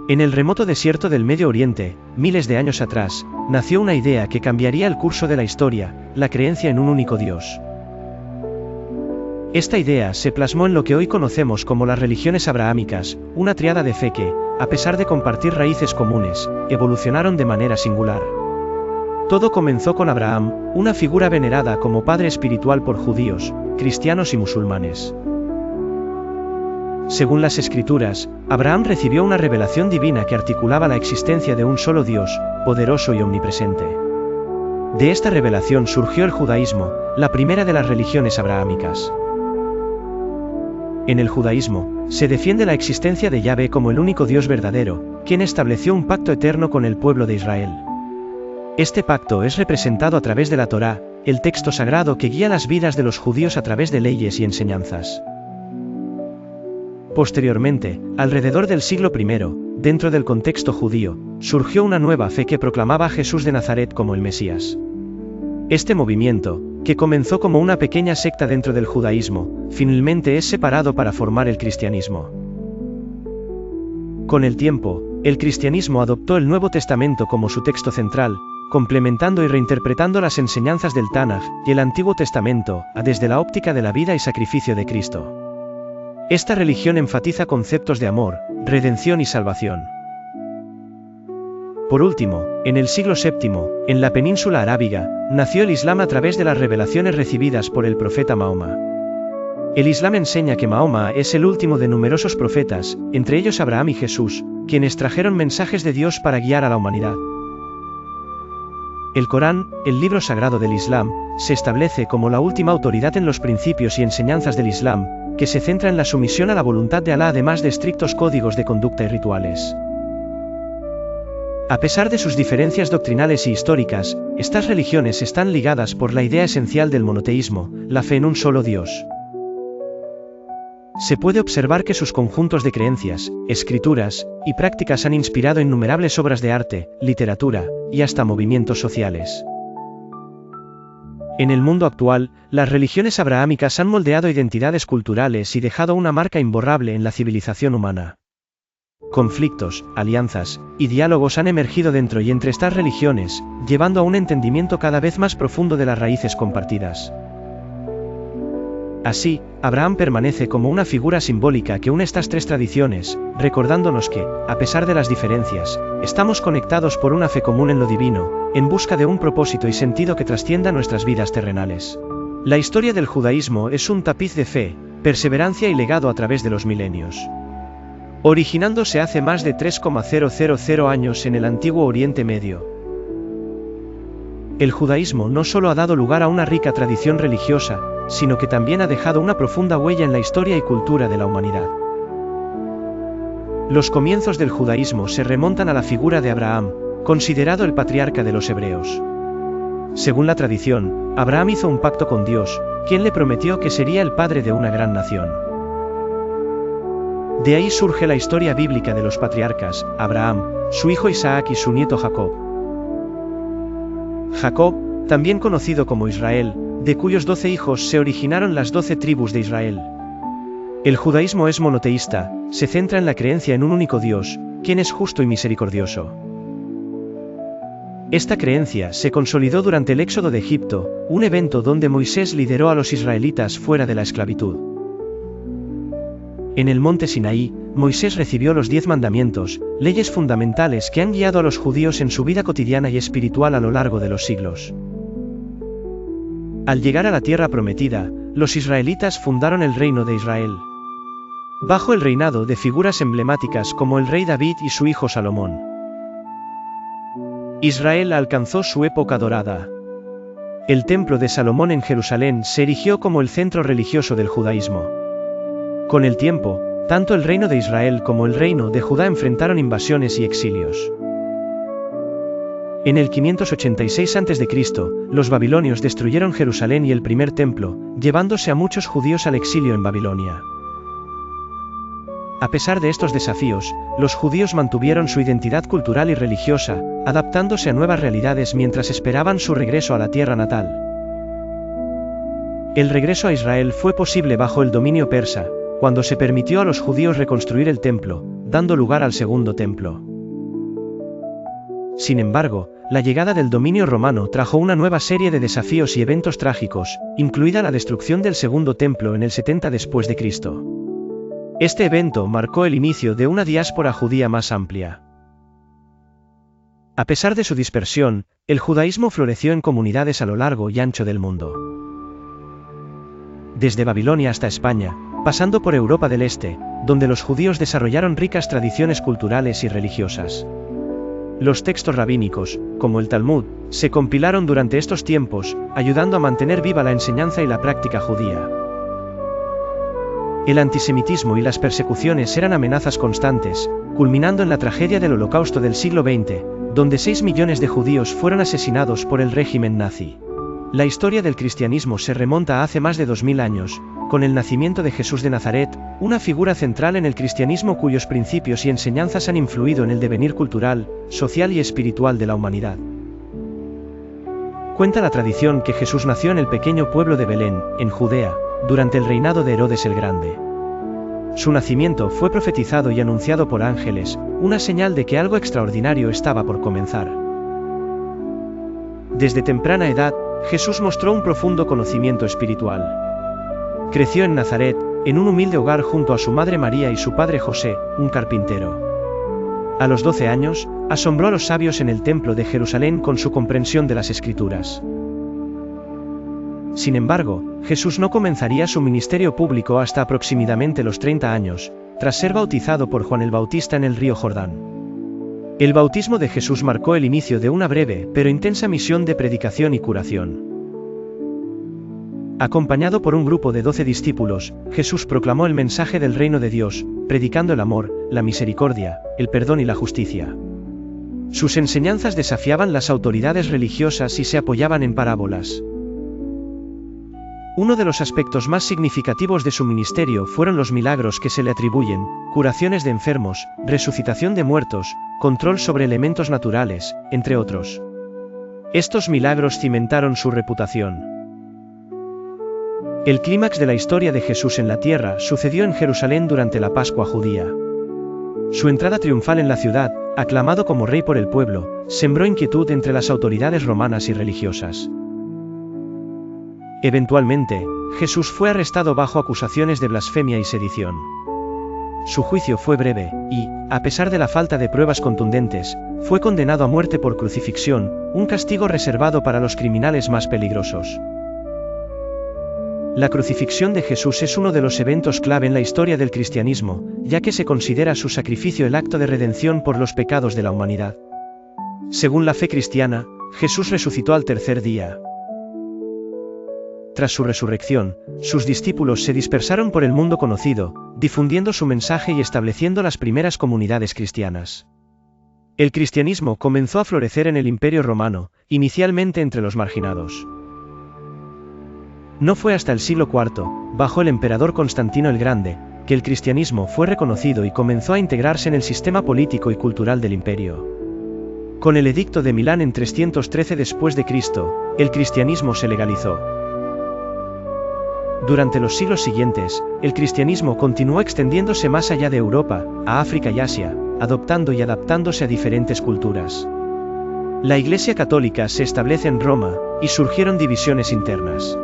En el remoto desierto del Medio Oriente, miles de años atrás, nació una idea que cambiaría el curso de la historia, la creencia en un único Dios. Esta idea se plasmó en lo que hoy conocemos como las religiones abrahámicas, una tríada de fe que, a pesar de compartir raíces comunes, evolucionaron de manera singular. Todo comenzó con Abraham, una figura venerada como padre espiritual por judíos, cristianos y musulmanes. Según las Escrituras, Abraham recibió una revelación divina que articulaba la existencia de un solo Dios, poderoso y omnipresente. De esta revelación surgió el judaísmo, la primera de las religiones abrahámicas. En el judaísmo, se defiende la existencia de Yahvé como el único Dios verdadero, quien estableció un pacto eterno con el pueblo de Israel. Este pacto es representado a través de la Torá, el texto sagrado que guía las vidas de los judíos a través de leyes y enseñanzas. Posteriormente, alrededor del siglo I, dentro del contexto judío, surgió una nueva fe que proclamaba a Jesús de Nazaret como el Mesías. Este movimiento, que comenzó como una pequeña secta dentro del judaísmo, finalmente es separado para formar el cristianismo. Con el tiempo, el cristianismo adoptó el Nuevo Testamento como su texto central, complementando y reinterpretando las enseñanzas del Tanaj y el Antiguo Testamento, desde la óptica de la vida y sacrificio de Cristo. Esta religión enfatiza conceptos de amor, redención y salvación. Por último, en el siglo VII, en la península arábiga, nació el Islam a través de las revelaciones recibidas por el profeta Mahoma. El Islam enseña que Mahoma es el último de numerosos profetas, entre ellos Abraham y Jesús, quienes trajeron mensajes de Dios para guiar a la humanidad. El Corán, el libro sagrado del Islam, se establece como la última autoridad en los principios y enseñanzas del Islam, que se centra en la sumisión a la voluntad de Alá además de estrictos códigos de conducta y rituales. A pesar de sus diferencias doctrinales y históricas, estas religiones están ligadas por la idea esencial del monoteísmo, la fe en un solo Dios. Se puede observar que sus conjuntos de creencias, escrituras y prácticas han inspirado innumerables obras de arte, literatura y hasta movimientos sociales. En el mundo actual, las religiones abrahámicas han moldeado identidades culturales y dejado una marca imborrable en la civilización humana. Conflictos, alianzas y diálogos han emergido dentro y entre estas religiones, llevando a un entendimiento cada vez más profundo de las raíces compartidas. Así, Abraham permanece como una figura simbólica que une estas tres tradiciones, recordándonos que, a pesar de las diferencias, estamos conectados por una fe común en lo divino, en busca de un propósito y sentido que trascienda nuestras vidas terrenales. La historia del judaísmo es un tapiz de fe, perseverancia y legado a través de los milenios. Originándose hace más de 3,000 años en el antiguo Oriente Medio. El judaísmo no solo ha dado lugar a una rica tradición religiosa, sino que también ha dejado una profunda huella en la historia y cultura de la humanidad. Los comienzos del judaísmo se remontan a la figura de Abraham, considerado el patriarca de los hebreos. Según la tradición, Abraham hizo un pacto con Dios, quien le prometió que sería el padre de una gran nación. De ahí surge la historia bíblica de los patriarcas, Abraham, su hijo Isaac y su nieto Jacob. Jacob, también conocido como Israel, de cuyos 12 hijos se originaron las 12 tribus de Israel. El judaísmo es monoteísta, se centra en la creencia en un único Dios, quien es justo y misericordioso. Esta creencia se consolidó durante el éxodo de Egipto, un evento donde Moisés lideró a los israelitas fuera de la esclavitud. En el monte Sinaí, Moisés recibió los 10 mandamientos, leyes fundamentales que han guiado a los judíos en su vida cotidiana y espiritual a lo largo de los siglos. Al llegar a la tierra prometida, los israelitas fundaron el reino de Israel. Bajo el reinado de figuras emblemáticas como el rey David y su hijo Salomón. Israel alcanzó su época dorada. El templo de Salomón en Jerusalén se erigió como el centro religioso del judaísmo. Con el tiempo, tanto el reino de Israel como el reino de Judá enfrentaron invasiones y exilios. En el 586 a.C., los babilonios destruyeron Jerusalén y el primer templo, llevándose a muchos judíos al exilio en Babilonia. A pesar de estos desafíos, los judíos mantuvieron su identidad cultural y religiosa, adaptándose a nuevas realidades mientras esperaban su regreso a la tierra natal. El regreso a Israel fue posible bajo el dominio persa, cuando se permitió a los judíos reconstruir el templo, dando lugar al segundo templo. Sin embargo, la llegada del dominio romano trajo una nueva serie de desafíos y eventos trágicos, incluida la destrucción del segundo templo en el 70 después de Cristo. Este evento marcó el inicio de una diáspora judía más amplia. A pesar de su dispersión, el judaísmo floreció en comunidades a lo largo y ancho del mundo. Desde Babilonia hasta España, pasando por Europa del Este, donde los judíos desarrollaron ricas tradiciones culturales y religiosas. Los textos rabínicos, como el Talmud, se compilaron durante estos tiempos, ayudando a mantener viva la enseñanza y la práctica judía. El antisemitismo y las persecuciones eran amenazas constantes, culminando en la tragedia del Holocausto del siglo XX, donde 6 millones de judíos fueron asesinados por el régimen nazi. La historia del cristianismo se remonta a hace más de 2000 años, con el nacimiento de Jesús de Nazaret, una figura central en el cristianismo cuyos principios y enseñanzas han influido en el devenir cultural, social y espiritual de la humanidad. Cuenta la tradición que Jesús nació en el pequeño pueblo de Belén, en Judea, durante el reinado de Herodes el Grande. Su nacimiento fue profetizado y anunciado por ángeles, una señal de que algo extraordinario estaba por comenzar. Desde temprana edad, Jesús mostró un profundo conocimiento espiritual. Creció en Nazaret, en un humilde hogar junto a su madre María y su padre José, un carpintero. A los 12 años, asombró a los sabios en el templo de Jerusalén con su comprensión de las Escrituras. Sin embargo, Jesús no comenzaría su ministerio público hasta aproximadamente los 30 años, tras ser bautizado por Juan el Bautista en el río Jordán. El bautismo de Jesús marcó el inicio de una breve pero intensa misión de predicación y curación. Acompañado por un grupo de 12 discípulos, Jesús proclamó el mensaje del reino de Dios, predicando el amor, la misericordia, el perdón y la justicia. Sus enseñanzas desafiaban las autoridades religiosas y se apoyaban en parábolas. Uno de los aspectos más significativos de su ministerio fueron los milagros que se le atribuyen, curaciones de enfermos, resucitación de muertos, control sobre elementos naturales, entre otros. Estos milagros cimentaron su reputación. El clímax de la historia de Jesús en la tierra sucedió en Jerusalén durante la Pascua judía. Su entrada triunfal en la ciudad, aclamado como rey por el pueblo, sembró inquietud entre las autoridades romanas y religiosas. Eventualmente, Jesús fue arrestado bajo acusaciones de blasfemia y sedición. Su juicio fue breve, y, a pesar de la falta de pruebas contundentes, fue condenado a muerte por crucifixión, un castigo reservado para los criminales más peligrosos. La crucifixión de Jesús es uno de los eventos clave en la historia del cristianismo, ya que se considera su sacrificio el acto de redención por los pecados de la humanidad. Según la fe cristiana, Jesús resucitó al tercer día. Tras su resurrección, sus discípulos se dispersaron por el mundo conocido, difundiendo su mensaje y estableciendo las primeras comunidades cristianas. El cristianismo comenzó a florecer en el Imperio Romano, inicialmente entre los marginados. No fue hasta el siglo IV, bajo el emperador Constantino el Grande, que el cristianismo fue reconocido y comenzó a integrarse en el sistema político y cultural del imperio. Con el Edicto de Milán en 313 después de Cristo, el cristianismo se legalizó. Durante los siglos siguientes, el cristianismo continuó extendiéndose más allá de Europa, a África y Asia, adoptando y adaptándose a diferentes culturas. La Iglesia Católica se establece en Roma, y surgieron divisiones internas.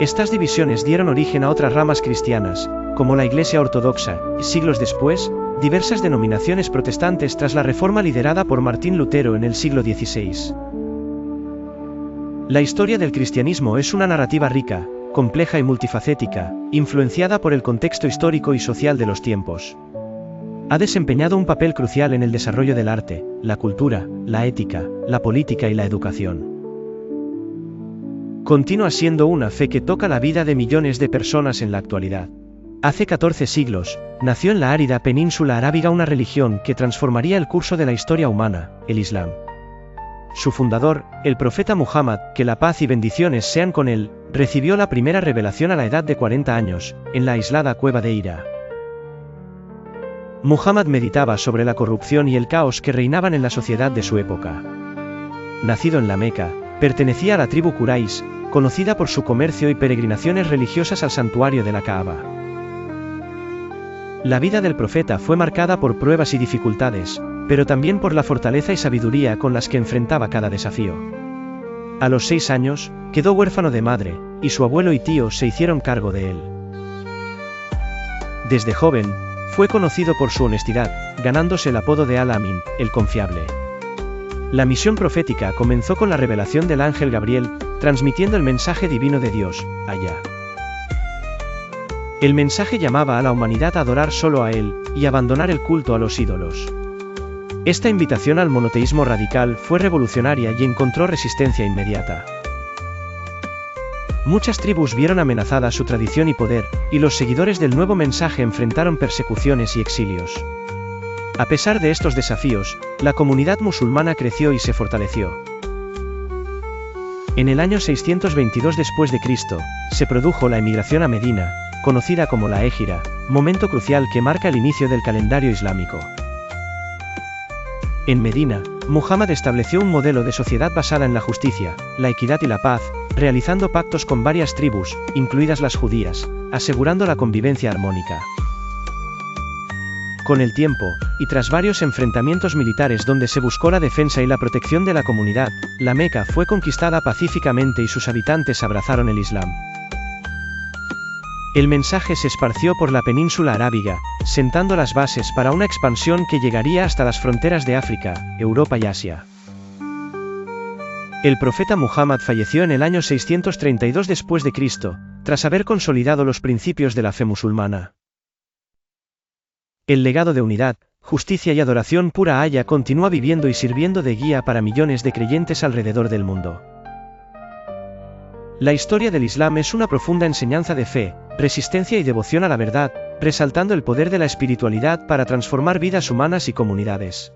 Estas divisiones dieron origen a otras ramas cristianas, como la Iglesia Ortodoxa, y siglos después, diversas denominaciones protestantes tras la Reforma liderada por Martín Lutero en el siglo XVI. La historia del cristianismo es una narrativa rica, compleja y multifacética, influenciada por el contexto histórico y social de los tiempos. Ha desempeñado un papel crucial en el desarrollo del arte, la cultura, la ética, la política y la educación. Continúa siendo una fe que toca la vida de millones de personas en la actualidad. Hace 14 siglos, nació en la árida península arábiga una religión que transformaría el curso de la historia humana, el Islam. Su fundador, el profeta Muhammad, que la paz y bendiciones sean con él, recibió la primera revelación a la edad de 40 años, en la aislada cueva de Hira. Muhammad meditaba sobre la corrupción y el caos que reinaban en la sociedad de su época. Nacido en la Meca, Pertenecía a la tribu Quraysh, conocida por su comercio y peregrinaciones religiosas al santuario de la Kaaba. La vida del profeta fue marcada por pruebas y dificultades, pero también por la fortaleza y sabiduría con las que enfrentaba cada desafío. A los 6 años, quedó huérfano de madre, y su abuelo y tío se hicieron cargo de él. Desde joven, fue conocido por su honestidad, ganándose el apodo de Al-Amin, el confiable. La misión profética comenzó con la revelación del ángel Gabriel, transmitiendo el mensaje divino de Dios, Allá. El mensaje llamaba a la humanidad a adorar solo a Él, y abandonar el culto a los ídolos. Esta invitación al monoteísmo radical fue revolucionaria y encontró resistencia inmediata. Muchas tribus vieron amenazada su tradición y poder, y los seguidores del nuevo mensaje enfrentaron persecuciones y exilios. A pesar de estos desafíos, la comunidad musulmana creció y se fortaleció. En el año 622 después de Cristo, se produjo la emigración a Medina, conocida como la Hégira, momento crucial que marca el inicio del calendario islámico. En Medina, Muhammad estableció un modelo de sociedad basada en la justicia, la equidad y la paz, realizando pactos con varias tribus, incluidas las judías, asegurando la convivencia armónica. Con el tiempo, y tras varios enfrentamientos militares donde se buscó la defensa y la protección de la comunidad, la Meca fue conquistada pacíficamente y sus habitantes abrazaron el Islam. El mensaje se esparció por la península arábiga, sentando las bases para una expansión que llegaría hasta las fronteras de África, Europa y Asia. El profeta Muhammad falleció en el año 632 después de Cristo, tras haber consolidado los principios de la fe musulmana. El legado de unidad, justicia y adoración pura a Allah continúa viviendo y sirviendo de guía para millones de creyentes alrededor del mundo. La historia del Islam es una profunda enseñanza de fe, resistencia y devoción a la verdad, resaltando el poder de la espiritualidad para transformar vidas humanas y comunidades.